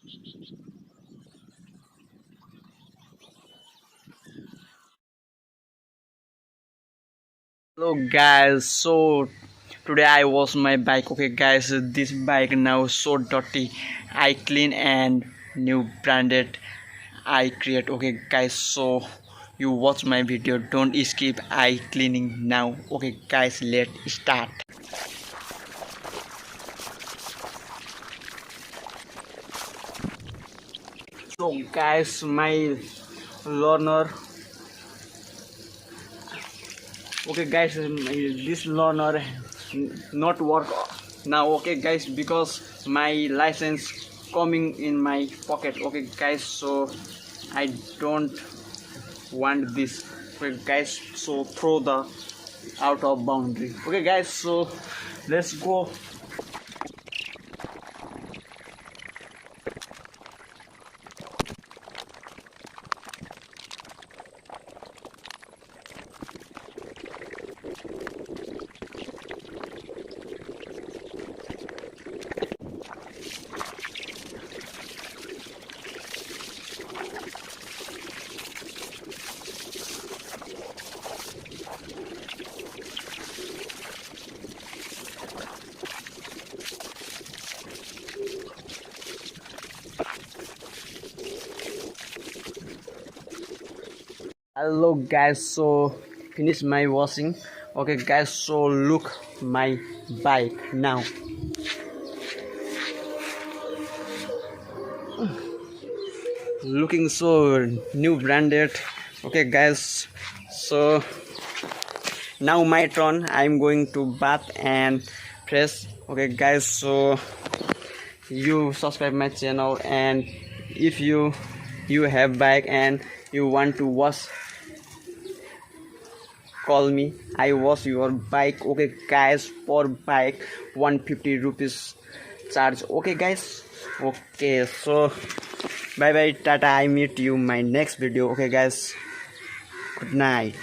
Hello guys, so today I wash my bike. Okay guys, this bike now so dirty. I clean and new branded I create. Okay guys, so you watch my video, don't skip. I cleaning now. Okay guys, let's start. So guys, my learner. Okay guys, this learner not work now. Okay guys, because my license coming in my pocket. Okay guys, so I don't want this. Okay guys, so throw the out of boundary. Okay guys, so let's go. Hello guys, so finish my washing. Okay guys, so look my bike now. Looking so new branded. Okay guys, so now my turn. I'm going to bath and fresh. Okay guys, so you subscribe my channel, and if you have bike and you want to wash, call me. I wash your bike. Okay guys, for bike 150 rupees charge. Okay guys, okay, so bye bye, tata. I meet you my next video. Okay guys, good night.